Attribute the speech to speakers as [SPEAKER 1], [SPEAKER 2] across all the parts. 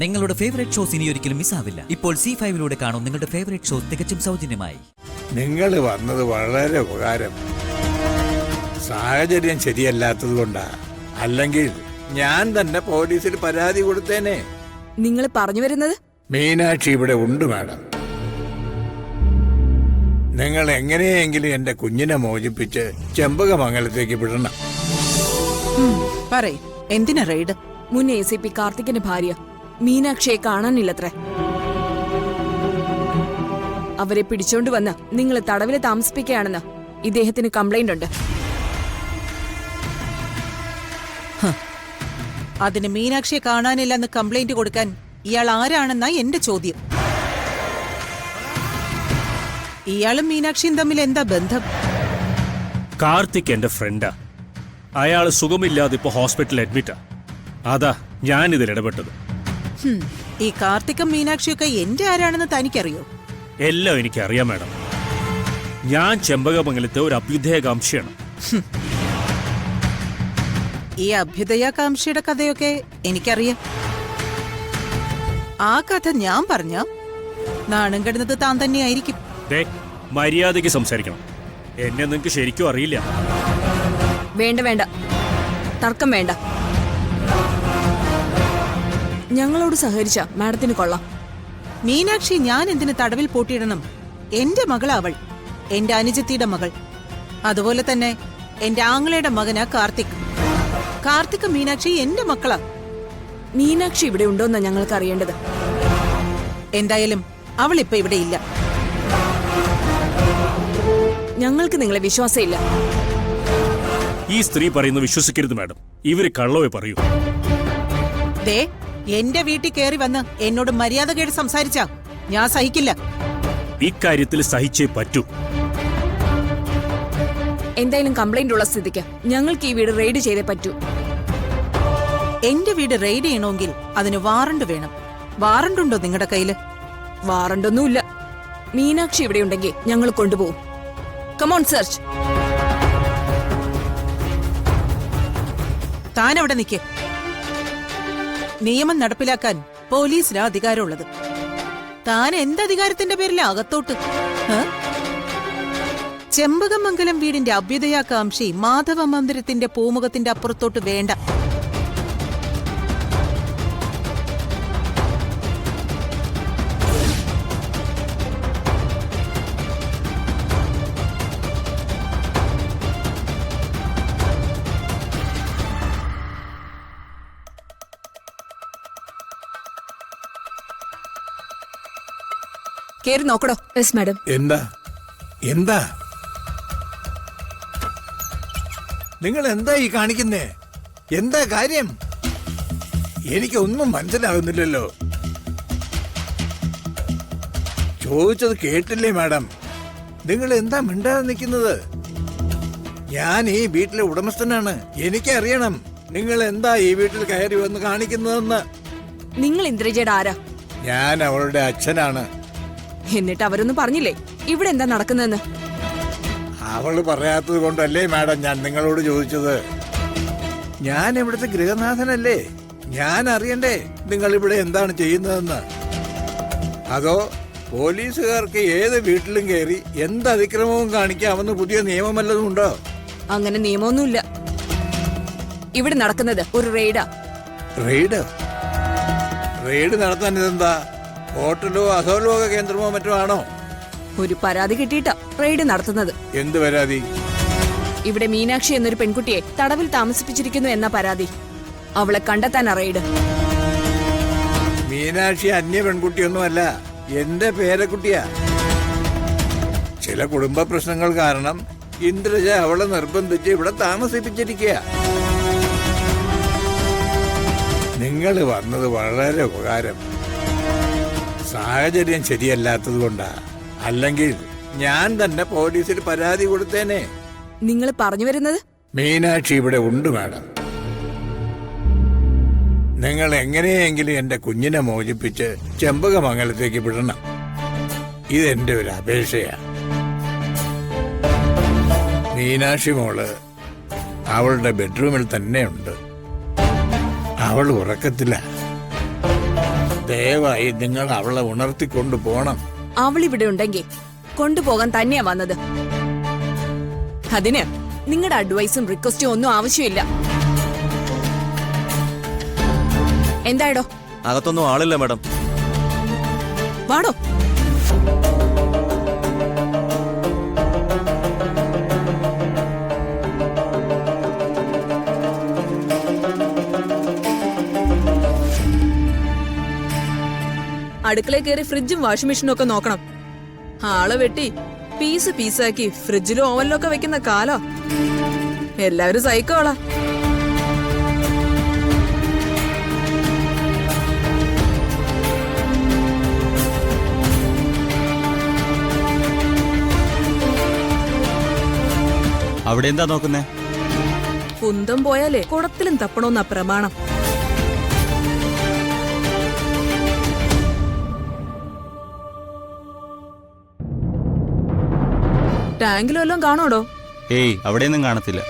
[SPEAKER 1] നിങ്ങളുടെ favourite shows ഇനി ഒരിക്കലും മിസ്സാവില്ല. ഇപ്പോൾ C5 കാണും നിങ്ങളുടെ ഫേവറേറ്റ് ഷോസ് തികച്ചും സൗജന്യമായി.
[SPEAKER 2] നിങ്ങൾ വന്നത് വളരെ ഉപകാരം. സാഹചര്യം ശരിയല്ലാത്തത് കൊണ്ടാ. അല്ലെങ്കിൽ ഞാൻ തന്നെ പോലീസിൽ പരാതി കൊടുത്തേനെ.
[SPEAKER 3] നിങ്ങൾ പറഞ്ഞു വരുന്നത്?
[SPEAKER 2] മീനാക്ഷി ഇവിടെ ഉണ്ട് മാഡം. നിങ്ങൾ എങ്ങനെയെങ്കിലും എന്റെ കുഞ്ഞിനെ മോചിപ്പിച്ച് ചെമ്പകമംഗലത്തേക്ക് വിടണം.
[SPEAKER 3] എന്തിനാ റെയ്ഡ്? മുൻ ACP കാർത്തികിന്റെ ഭാര്യ മീനാക്ഷിയെ കാണാനില്ലത്രേ. അവരെ പിടിച്ചോണ്ട് വന്ന് നിങ്ങൾ തടവില് താമസിപ്പിക്കുകയാണെന്ന് ഇദ്ദേഹത്തിന് കംപ്ലൈന്റ് ഉണ്ട്.
[SPEAKER 4] അതിന് മീനാക്ഷിയെ കാണാനില്ലെന്ന് കംപ്ലൈന്റ് കൊടുക്കാൻ ഇയാൾ ആരാണെന്നാ എന്റെ ചോദ്യം. ഇയാളും മീനാക്ഷിയും തമ്മിൽ എന്താ ബന്ധം?
[SPEAKER 5] കാർത്തിക് എന്റെ ഫ്രണ്ടാ. അയാൾ സുഖമില്ലാതെ ഇപ്പൊ ഹോസ്പിറ്റലിൽ അഡ്മിറ്റാ. അതാ ഞാനിതിൽ ഇടപെട്ടത്.
[SPEAKER 4] ഈ കാർത്തിക്കും മീനാക്ഷിയൊക്കെ എന്റെ ആരാണെന്ന് തനിക്കറിയോ?
[SPEAKER 5] എല്ലാം എനിക്കറിയാം മാഡം. ഞാൻ ചെമ്പകമംഗലത്തെ ഒരു അഭ്യുദയകാംക്ഷിയാണ്.
[SPEAKER 4] ഈ അഭ്യുദയകാംക്ഷിയുടെ കഥയൊക്കെ എനിക്കറിയാം. ആ കഥ ഞാൻ പറഞ്ഞ നാണം കെടുന്നത് താൻ തന്നെയായിരിക്കും.
[SPEAKER 5] മര്യാദയ്ക്ക് സംസാരിക്കണം. എന്നെ നിങ്ങക്ക് ശരിക്കും അറിയില്ല.
[SPEAKER 3] വേണ്ട വേണ്ട, തർക്കം വേണ്ട. ഞങ്ങളോട് സഹകരിച്ച മാഡത്തിന് കൊള്ളാം.
[SPEAKER 4] മീനാക്ഷി ഞാൻ എന്തിന് തടവിൽ പൂട്ടിയിടണം? എന്റെ മകളാ അവൾ, എന്റെ അനുജത്തിയുടെ മകൾ. അതുപോലെ തന്നെ എന്റെ ആങ്ങളയുടെ മകനാ കാർത്തിക്. കാർത്തിക് മീനാക്ഷി എന്റെ മക്കളാ.
[SPEAKER 3] മീനാക്ഷി ഇവിടെ ഉണ്ടോന്നാ ഞങ്ങൾക്ക് അറിയേണ്ടത്.
[SPEAKER 4] എന്തായാലും അവൾ ഇപ്പൊ ഇവിടെ ഇല്ല.
[SPEAKER 3] ഞങ്ങൾക്ക് നിങ്ങളെ വിശ്വാസമില്ല.
[SPEAKER 5] ഈ സ്ത്രീ പറയുന്നത് വിശ്വസിക്കരുത് മാഡം. ഇവര് കള്ളവേ പറയൂ.
[SPEAKER 4] ദേ, എന്റെ വീട്ടിൽ കയറി വന്ന് എന്നോട് മര്യാദ കേട് സംസാരിച്ചാ ഞാൻ സഹിക്കില്ല.
[SPEAKER 5] ഇക്കാര്യത്തിൽ സഹിച്ചേ പറ്റൂ.
[SPEAKER 3] എന്തായാലും കംപ്ലൈന്റ് ഉള്ള സ്ഥിതിക്ക് ഞങ്ങൾക്ക് ഈ വീട് റെയ്ഡ് ചെയ്തേ പറ്റൂ.
[SPEAKER 4] എന്റെ വീട് റെയ്ഡ് ചെയ്യണമെങ്കിൽ അതിന് വാറണ്ട് വേണം. വാറണ്ട് ഉണ്ടോ നിങ്ങളുടെ കയ്യില്?
[SPEAKER 3] വാറണ്ടൊന്നുമില്ല. മീനാക്ഷി ഇവിടെ ഉണ്ടെങ്കിൽ ഞങ്ങൾ കൊണ്ടുപോകും. Come on search.
[SPEAKER 4] താൻ അവിടെ നിൽക്കേ. നിയമം നടപ്പിലാക്കാൻ പോലീസിന് അധികാരമുള്ളത്. താൻ എന്തധികാരത്തിന്റെ പേരിലെ അകത്തോട്ട്? ചെമ്പകമംഗലം വീടിന്റെ അഭ്യുദയാകാംക്ഷി മാധവ മന്ദിരത്തിന്റെ പൂമുഖത്തിന്റെ അപ്പുറത്തോട്ട് വേണ്ട.
[SPEAKER 3] കേറി നോക്കടോ. Yes madam.
[SPEAKER 2] എന്താ എന്താ നിങ്ങൾ എന്താ ഈ കാണിക്കുന്നേ? എന്താ കാര്യം? എനിക്കൊന്നും മനസ്സിലാകുന്നില്ലല്ലോ. ചോദിച്ചത് കേട്ടില്ലേ മാഡം? നിങ്ങൾ എന്താ മിണ്ടാതെ നിൽക്കുന്നത്? ഞാൻ ഈ വീട്ടിലെ ഉടമസ്ഥനാണ്. എനിക്കറിയണം നിങ്ങൾ എന്താ ഈ വീട്ടിൽ കയറി വന്ന് കാണിക്കുന്നതെന്ന്.
[SPEAKER 3] നിങ്ങൾ ഇന്ദ്രജയുടെ ആരാ?
[SPEAKER 2] ഞാൻ അവളുടെ അച്ഛനാണ്.
[SPEAKER 3] എന്നിട്ട് അവരൊന്നും പറഞ്ഞില്ലേ ഇവിടെ എന്താ നടക്കുന്നതെന്ന്?
[SPEAKER 2] അവള് പറയാത്തത് കൊണ്ടല്ലേ മാഡം ഞാൻ നിങ്ങളോട് ചോദിച്ചത്. ഞാൻ ഇവിടുത്തെ ഗൃഹനാഥനല്ലേ. ഞാൻ അറിയണ്ടേ നിങ്ങൾ ഇവിടെ എന്താണ് ചെയ്യുന്നതെന്ന്. അതോ പോലീസുകാർക്ക് ഏത് വീട്ടിലും കയറി എന്ത് അതിക്രമവും കാണിക്കാമെന്ന് പുതിയ നിയമം വല്ലതും ഉണ്ടോ?
[SPEAKER 3] അങ്ങനെ നിയമമൊന്നുമില്ല. ഇവിടെ നടക്കുന്നത് ഒരു റെയ്ഡാ.
[SPEAKER 2] റെയ്ഡ്? റെയ്ഡ് നടത്താൻ ഇതെന്താ ഹോട്ടലോ അധോലോക കേന്ദ്രമോ മറ്റോ ആണോ?
[SPEAKER 3] ഒരു പരാതി കിട്ടിയിട്ടാ റെയ്ഡ് നടത്തുന്നത്.
[SPEAKER 2] എന്ത് പരാതി?
[SPEAKER 3] ഇവിടെ മീനാക്ഷി എന്നൊരു പെൺകുട്ടിയെ തടവിൽ താമസിപ്പിച്ചിരിക്കുന്നു എന്ന പരാതി. അവളെ കണ്ടെത്താനാ റെയ്ഡ്.
[SPEAKER 2] മീനാക്ഷി അന്യ പെൺകുട്ടിയൊന്നുമല്ല, എന്റെ പേരക്കുട്ടിയാ. ചില കുടുംബ പ്രശ്നങ്ങൾ കാരണം ഇന്ദ്രജ അവളെ നിർബന്ധിച്ച് ഇവിടെ താമസിപ്പിച്ചിരിക്കുക. നിങ്ങൾ വന്നത് വളരെ ഉപകാരം. സാഹചര്യം ശരിയല്ലാത്തത് കൊണ്ടാ. അല്ലെങ്കിൽ ഞാൻ തന്നെ പോലീസിൽ പരാതി കൊടുത്തേനെ.
[SPEAKER 3] നിങ്ങൾ പറഞ്ഞു വരുന്നത്?
[SPEAKER 2] മീനാക്ഷി ഇവിടെ ഉണ്ട് മാഡം. നിങ്ങൾ എങ്ങനെയെങ്കിലും എന്റെ കുഞ്ഞിനെ മോചിപ്പിച്ച് ചെമ്പകമംഗലത്തേക്ക് വിടണം. ഇതെന്റെ ഒരു അപേക്ഷയാ. മീനാക്ഷി മോള് അവളുടെ ബെഡ്റൂമിൽ തന്നെയുണ്ട്. അവൾ ഉറക്കത്തില്ല. ദയവായി നിങ്ങൾ അവളെ ഉണർത്തിക്കൊണ്ടു പോണം.
[SPEAKER 3] അവളിവിടെ ഉണ്ടെങ്കിൽ കൊണ്ടുപോകാൻ തന്നെയാ വന്നത്. അതിന് നിങ്ങളുടെ അഡ്വൈസും റിക്വസ്റ്റും ഒന്നും ആവശ്യമില്ല. എന്തായിടോ?
[SPEAKER 6] അകത്തൊന്നും ആളില്ല മാഡം.
[SPEAKER 3] വാടോ. അടുക്കളയിൽ കയറി ഫ്രിഡ്ജും വാഷിംഗ് മെഷീനും ഒക്കെ നോക്കണം. ആളെ വെട്ടി പീസ് പീസാക്കി ഫ്രിഡ്ജിലും ഓവനിലും ഒക്കെ വെക്കുന്ന കാലോ. എല്ലാവരും സൈക്കോളാ.
[SPEAKER 6] അവിടെ എന്താ നോക്കുന്നേ?
[SPEAKER 3] കുന്തം പോയാലേ കുടത്തിലും തപ്പണമെന്നാ പ്രമാണം. ടാങ്കിലും എല്ലാം കാണോടോ?
[SPEAKER 6] ഏയ്, അവിടെയൊന്നും കാണത്തില്ല.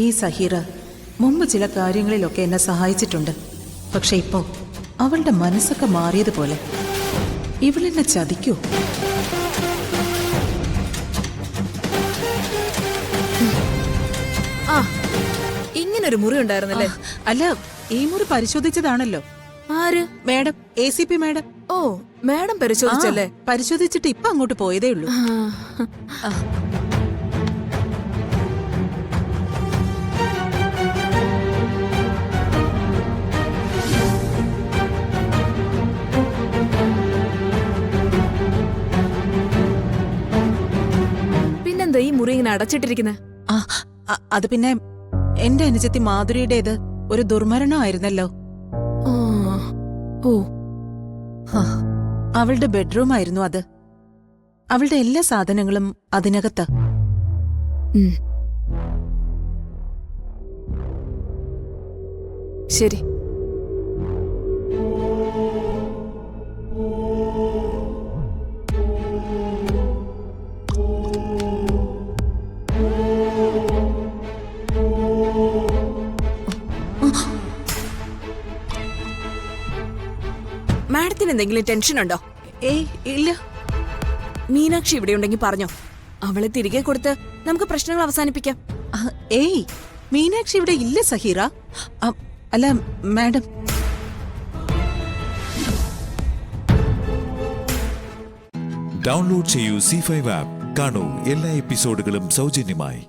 [SPEAKER 4] ഈ സഹീറ മുമ്പ് ചില കാര്യങ്ങളിലൊക്കെ എന്നെ സഹായിച്ചിട്ടുണ്ട്. പക്ഷെ ഇപ്പോ അവളുടെ മനസ്സൊക്കെ മാറിയതുപോലെ. ഇവളെന്നെ ചതിക്കൂ?
[SPEAKER 3] ആ, ഇങ്ങനൊരു മുറി ഉണ്ടായിരുന്നല്ലേ?
[SPEAKER 4] അല്ല, ഈ മുറി പരിശോധിച്ചതാണല്ലോ.
[SPEAKER 3] ആര്?
[SPEAKER 4] Madam, ACP madam.
[SPEAKER 3] ഓ, മാഡം പരിശോധിച്ചല്ലേ?
[SPEAKER 4] പരിശോധിച്ചിട്ട് ഇപ്പൊ അങ്ങോട്ട് പോയതേ ഉള്ളൂ. ആ.
[SPEAKER 3] പിന്നെന്താ ഈ മുറി ഇങ്ങനെ അടച്ചിട്ടിരിക്കുന്നത്?
[SPEAKER 4] അത് പിന്നെ എന്റെ അനുജത്തി മാധുരിയുടേത് ഒരു ദുർമരണമായിരുന്നല്ലോ.
[SPEAKER 3] ഓ,
[SPEAKER 4] അവളുടെ ബെഡ്റൂം ആയിരുന്നു അത്. അവളുടെ എല്ലാ സാധനങ്ങളും അതിനകത്ത്.
[SPEAKER 3] ശരി. മാഡത്തിന് എന്തെങ്കിലും ടെൻഷൻ ഉണ്ടോ?
[SPEAKER 4] ഏയ് ഇല്ല.
[SPEAKER 3] മീനാക്ഷി ഇവിടെ ഉണ്ടെങ്കിൽ പറഞ്ഞോ, അവളെ തിരികെ കൊടുത്ത് നമുക്ക് പ്രശ്നങ്ങൾ അവസാനിപ്പിക്കാം.
[SPEAKER 4] ഏയ്, മീനാക്ഷി ഇവിടെ ഇല്ല സഹീറ. അല്ല മാഡം.
[SPEAKER 7] ഡൗൺലോഡ് ചെയ്യൂ C5 ആപ്പ്. കാണൂ എല്ലാ എപ്പിസോഡുകളും സൗജന്യമായി.